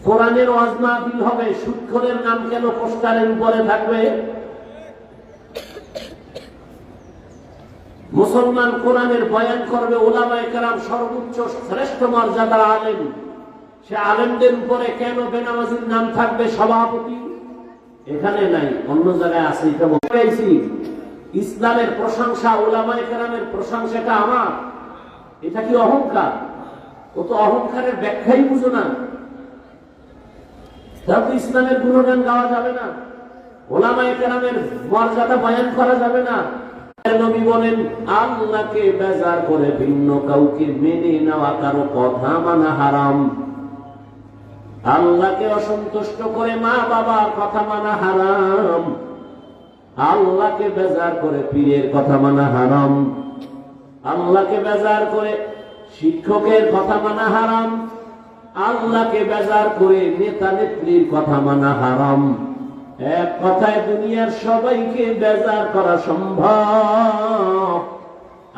কোরআনের ওয়াজ মাহফিল হবে, সুদখোরের নাম কেন পোস্টারের উপরে থাকবে? মুসলমান কোরআনের বয়ান করবে, উলামায়ে কেরাম সর্বোচ্চ শ্রেষ্ঠ মর্যাদার আলেম, সে আলেমদের উপরে কেন বেনামাজির নাম থাকবে সভাপতি? এখানে নাই, অন্য জায়গায় আছে। এটা বলেছি, ইসলামের প্রশংসা, উলামায়ে কেরামের প্রশংসাটা আমার। এটা কি অহংকার? ও তো অহংকারের ব্যাখ্যাই বুঝো না। তাহলে ইসলামের গুণগান গাওয়া যাবে না, উলামায়ে কেরামের মর্যাদা বয়ান করা যাবে না। নবী বলেন, আল্লাহকে বেজার করে ভিন্ন কাউকে মেনে নেওয়া কারো কথা মানা হারাম। আল্লাহকে অসন্তুষ্ট করে মা বাবার কথা মানা হারাম। আল্লাহকে বেজার করে পীরের কথা মানা হারাম। আল্লাহকে বেজার করে শিক্ষকের কথা মানা হারাম। আল্লাহকে বেজার করে নেতা নেত্রীর কথা মানা হারাম। এক কথায় দুনিয়ার সবাইকে বেজার করা সম্ভব,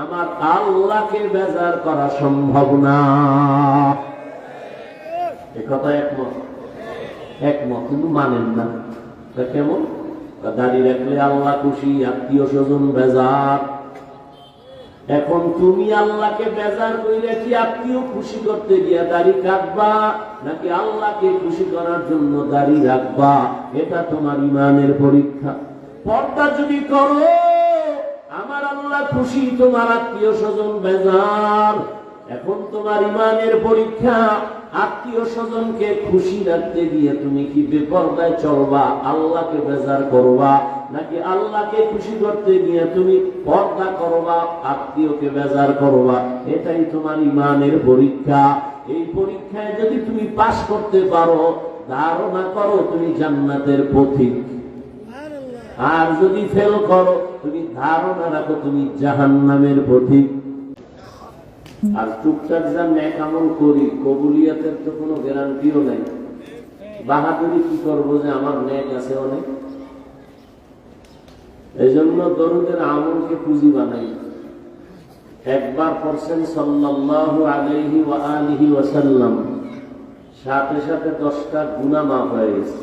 আমার আল্লাহকে বেজার করা সম্ভব না। একথা একমত? একমত, কিন্তু মানেন না। কেমন? দাড়ি রাখলে আল্লাহ খুশি, আত্মীয় স্বজন বেজার। এখন তুমি আল্লাহকে বেজার কইলে কি আত্মীয় খুশি করতে গিয়া দাড়ি কাটবা, নাকি আল্লাহকে খুশি করার জন্য দাড়ি রাখবা? এটা তোমার ইমানের পরীক্ষা। পর্দা যদি করো, আমার আল্লাহ খুশি, তোমার আত্মীয় স্বজন বেজার। এখন তোমার ইমানের পরীক্ষা, আত্মীয় স্বজনকে খুশি রাখতে গিয়ে তুমি কি বেপরদায় চলবা, আল্লাহকে বেজার করবা, নাকি আল্লাহকে খুশি করতে গিয়ে তুমি পর্দা করবা, আত্মীয়কে বেজার করবা? এটাই তোমার ইমানের পরীক্ষা। এই পরীক্ষায় যদি তুমি পাশ করতে পারো, ধারণা করো তুমি জান্নাতের পথিক। আর যদি ফেল করো, তুমি ধারণা রাখো তুমি জাহান্নামের পথিক। আর টুকটাক যা নেক আমল করি, কবুলিয়াতের তো কোনো গ্যারান্টিও নাই। বাহাদুরি কি করবো যে আমার নেক আছে অনেক? এই জন্য দরুদের আমলকে পুঁজি বানাই। একবার পড়ছেন সাল্লাল্লাহু আলাইহি ওয়া আলিহি ওয়াসাল্লাম, সাথে সাথে 10টা গুনাহ মাফ হয়ে গেছে,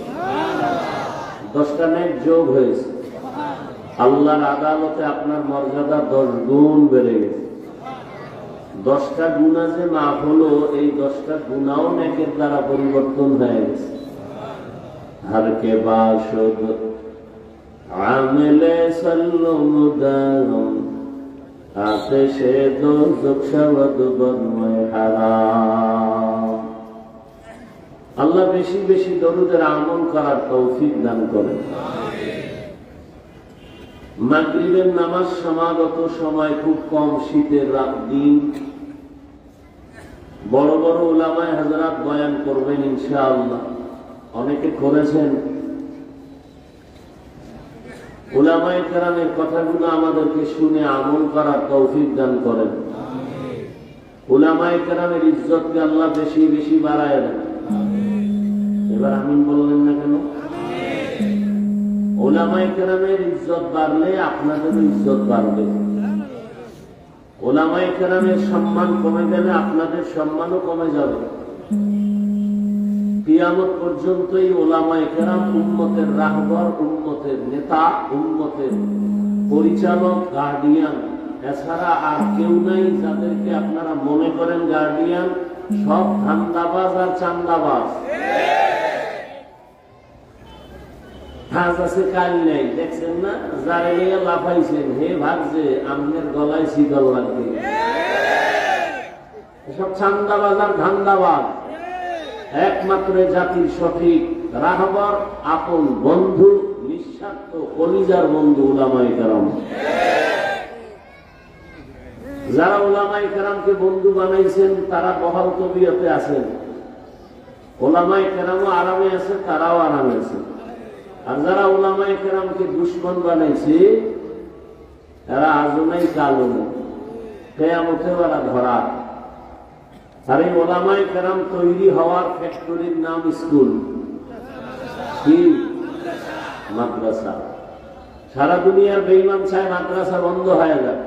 10টা নেক যোগ হয়েছে। আল্লাহর আদালতে আপনার মর্যাদা 10 গুণ বেড়ে গেছে। 10টা গুনাহ যে মাফ হলো, এই 10টা গুনাহও নেকের দ্বারা পরিবর্তন হয়ে গেছে। হর কে বাশুদ আমলে সল্লুমুদাম আতেশে দোজখ শবদ বদময় হারাম। আল্লাহ বেশি বেশি দরুদের আমল করার তৌফিক দান করেন। মাগরিবের নামাজ সমাগত সময় খুব কম, শীতের রাত দিন। বড় বড় উলামায়ে হযরত বয়ান করবেন ইনশাআল্লাহ, অনেকে করেছেন। উলামায়ে কেরামের কথাগুলো আমাদেরকে শুনে আমল করার তৌফিক দান করেন। উলামায়ে কেরামের ইজ্জতকে আল্লাহ বেশি বেশি বাড়ায় দেন। এবার আমিন বললেন না কেন? উলামায়ে কেরামের ইজ্জত বাড়লে আপনাদেরও ইজ্জত বাড়বে। উলামায়ে কেরামের সম্মান কমে গেলে আপনাদের সম্মানও কমে যাবে। কিয়ামত পর্যন্তই উলামায়ে কেরাম উম্মতের রাহবার, উম্মতের নেতা, উম্মতের পরিচালক, গার্ডিয়ান। এছাড়া আর কেউ নাই যাদেরকে আপনারা মনে করেন গার্ডিয়ান। সব ধান্দাবাজ আর চান্দাবাজ। আজ আছে কাল নেই, দেখছেন না? যারা নিয়ে লাফাইছেন, হে ভাবছে আমনের গলায় শীতল লাগবে। এসব চান্দাবাজ আর ধান্দাবাজ। একমাত্র জাতির সঠিক রাহবার, আপন বন্ধু, নিঃস্বার্থ কলিজার বন্ধু উলামায়ে কেরাম। যারা উলামায়ে কেরামকে বন্ধু বানাইছেন তারা বহাল তবিয়তে আছেন। উলামায়ে কেরামও আরামে আছে, তারাও আরামে আছে। আর যারা উলামায়ে কেরামকে দুশমন বানাইছে, এরা আজও নাই কালও নেই, কিয়ামতে ওরা ধরা। আর এই উলামায়ে কেরাম তৈরি হওয়ার ফ্যাক্টরির নাম স্কুল, কি মাদ্রাসা। সারা দুনিয়ার বেঈমান চায় মাদ্রাসা বন্ধ হয়ে যাক।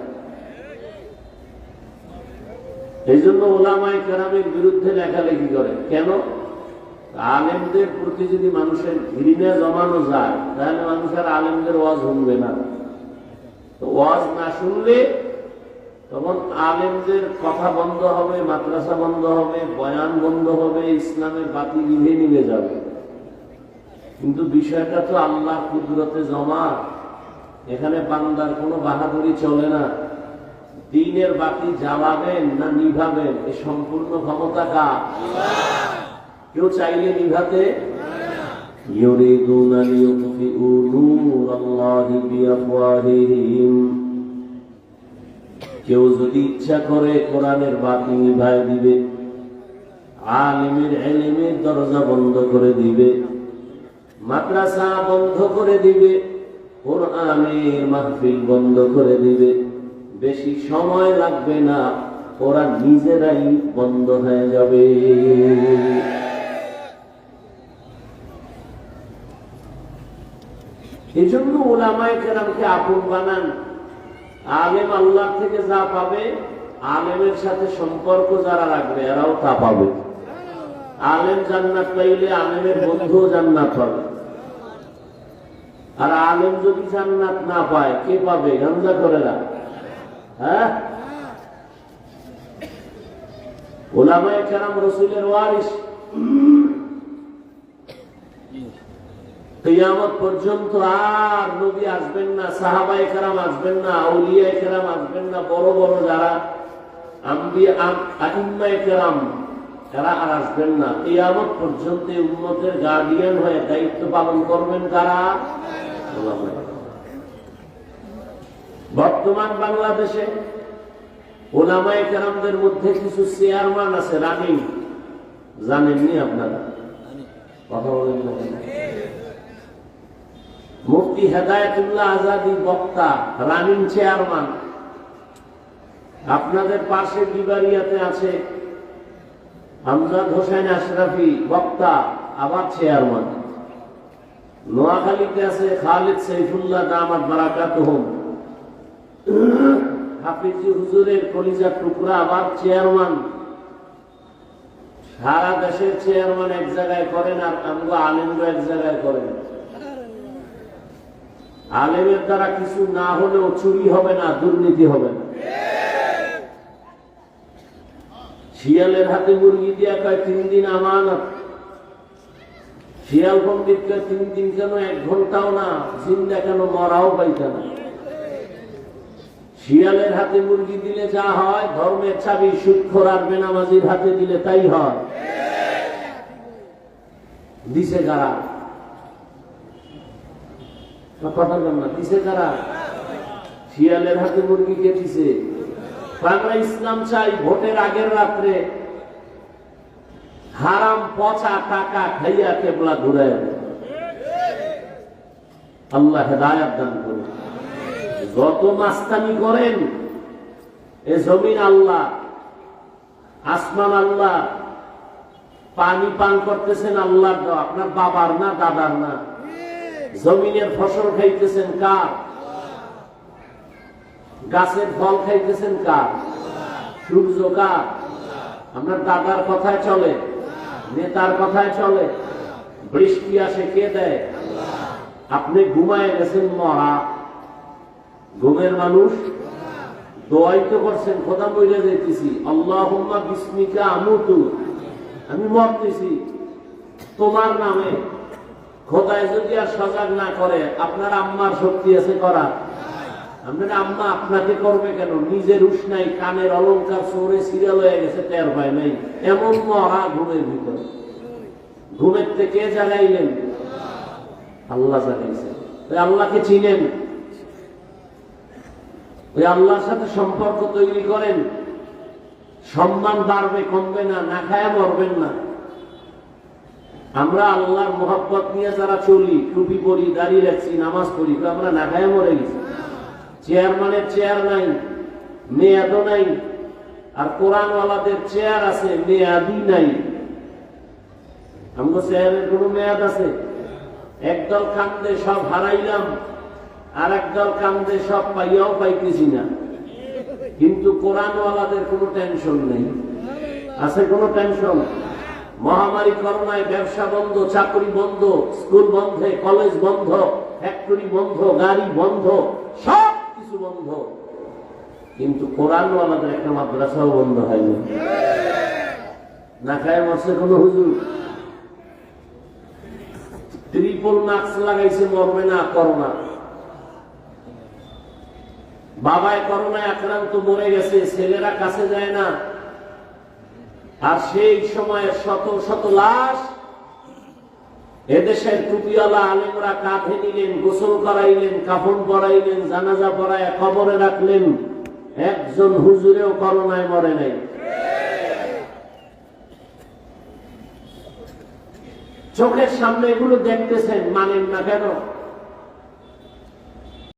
এই জন্য উলামায়ে কেরামের বিরুদ্ধে লেখালেখি করে। কেন? আলেমদের প্রতি যদি মানুষের ঘৃণা জমানো যায় তাহলে মানুষের আলেমদের ওয়াজ শুনবে না। ওয়াজ না শুনলে তখন আলেমদের কথা বন্ধ হবে, মাদ্রাসা বন্ধ হবে, বয়ান বন্ধ হবে, ইসলামের বাতি নিভে নিভে যাবে। কিন্তু বিষয়টা তো আল্লাহ কুদরতে জমা, এখানে বান্দার কোনো বাহাদুরি চলে না। দ্বীনের বাতি জ্বালাবেন না নিভাবেন এই সম্পূর্ণ ক্ষমতা কার? কেউ চাইলে নিভাতে ইউরিদুনা লিইউতফিউ নূরাল্লাহি বিআফওয়াহিহিম, কেউ যদি ইচ্ছা করে কোরআনের বাতি নিভায় দিবে, আলিমের ইলমের দরজা বন্ধ করে দিবে, মাদ্রাসা বন্ধ করে দিবে, কোরআনের মাহফিল বন্ধ করে দিবে। বেশি সময় লাগবে না, ওরা নিজেরাই বন্ধ হয়ে যাবে। এই জন্য উলামায়ে কেরামকে আপন বানান। আলেম আল্লাহ থেকে যা পাবে, আলেমের সাথে সম্পর্ক যারা রাখবে এরাও তা পাবে। আলেম জান্নাত পাইলে আলেমের বন্ধুও জান্নাত পাবে। আর আলেম যদি জান্নাত না পায় কে পাবে? গাঞ্জা করে না। হ্যাঁ, উলামায়ে কেরাম রাসূলের ওয়ারিস। কিয়ামত পর্যন্ত আর নবী আসবেন না, সাহাবায়ে কেরাম আসবেন না, আউলিয়ায়ে কেরাম আসবেন না, বড় বড় যারা আম্বিয়া আইম্মায়ে কেরাম এরা আর আসবেন না। কিয়ামত পর্যন্ত উম্মতের গার্ডিয়ান হয়ে দায়িত্ব পালন করবেন কারা? বর্তমান বাংলাদেশে উলামায়ে কেরামদের মধ্যে কিছু চেয়ারম্যান আছে রানিং, জানেননি আপনারা? কথা বলেন না। মুফতি হেদায়েতুল্লাহ আজাদী বক্তা, রানিং চেয়ারম্যান। আপনাদের পাশে বিবারিয়াতে আছে আমজাদ হোসেন আশরাফি বক্তা, আবার চেয়ারম্যান। নোয়াখালীতে আছে খালিদ সাইফুল্লাহ দামাত বারাকাতুহুম, হাফিজি হুজুরের কলিজার টুকরা, আবার চেয়ারম্যান। সারা দেশের চেয়ারম্যান এক জায়গায় করেন আর আমরা আলেমরা এক জায়গায় করেন। আলেমের দ্বারা কিছু না হলেও চুরি হবে না, দুর্নীতি হবে না। শিয়ালের হাতে মুরগি দিয়া কয় 3 দিন আমানত, শিয়াল পণ্ডিত কয় 3 দিন কেন, 1 ঘন্টাও না, জিন্দা কেন, মরাও পাইতা না। শিয়ালের হাতে মুরগি দিলে যা হয়, ধর্মের চাবি সুদখোর আর বেনামাজির হাতে দিলে তাই হয়। দিছে কারা? কথা বল না, দিছে কারা? শিয়ালের হাতে মুরগি কে দিছে? আমরা ইসলাম চাই। ভোটের আগের রাত্রে হারাম পচা টাকা খাইয়া কেবলা ঘুরে। আল্লাহ হেদায়েত দান করুন। যত মাস্তানি করেন, এ জমিন আল্লাহ, আসমান আল্লাহ, পানি পান করতেছেন আল্লাহর দেওয়া, আপনার বাবার না, দাদার না। জমিনের ফসল খাইতেছেন কার? গাছের ফল খাইতেছেন কার? সূর্য কার? আপনার দাদার কথায় চলে, নেতার কথায় চলে। বৃষ্টি আসে কে দেয়? আপনি ঘুমায় গেছেন মরা, ঘুমের মানুষ। দোয়াই তো করছেন, খোদা বইলে যাইতেছি, আল্লাহুম্মা বিসমিকা আমুতু, আমি মরতেছি তোমার নামে। খোদায় যদি আর সজাগ না করে, আপনার আম্মার শক্তি আছে করার? আপনার আম্মা আপনাকে করবে কেন? নিজের উস নাই, কানের অলংকার সরে সিরিয়াল হয়ে গেছে, টের পায় নাই, এমন মরা ঘুমের ভিতর। ঘুমের থেকে জাগাইলেন? আল্লাহ জাগাইছেন। আল্লাহকে চিনেন, ওই আল্লাহর সাথে সম্পর্ক তৈরি করেন, সম্মান বাড়বে, কমবে না, না খায়া মরবেন না। আমরা আল্লাহর মোহাব্বত নিয়ে যারা চলি, টুপি পরি, দাড়ি রাখছি, নামাজ পড়ি, আমরা না খায়া মরে গেছি। চেয়ারম্যানের চেয়ার নাই, মেয়াদও নাই, আর কোরআনওয়ালাদের চেয়ার আছে, মেয়াদই নাই। আমরা চেয়ারের কোন মেয়াদ আছে? একদল কান্দে সব হারাইলাম, আর একদল কান্দে সব পাইয়াও পাইতেছি না। কিন্তু কোরআনওয়ালাদের কোনো টেনশন নেই। আছে কোনো টেনশন? মহামারী করোনায় ব্যবসা বন্ধ, চাকরি বন্ধ, স্কুল বন্ধে, কলেজ বন্ধ, ফ্যাক্টরি বন্ধ, গাড়ি বন্ধ, সব কিছু বন্ধ, কিন্তু কোরআনওয়ালাদের একটা মাদ্রাসাও বন্ধ হয়নি। না খায় মরছে কোন হুজুর? ট্রিপল মাস্ক লাগাইছে, মরবে না করোনা। বাবায় করোনায় আক্রান্ত, মরে গেছে, ছেলেরা কাছে যায় না। আর সেই সময় শত শত লাশ এদেশের টুপিওয়ালা আলেমরা কাঁধে নিলেন, গোসল করাইলেন, কাফন পরাইলেন, জানাজা পরায় কবরে রাখলেন। একজন হুজুরেও করোনায় মরে নাই। চোখের সামনে এগুলো দেখতেছেন, মানেন না কেন?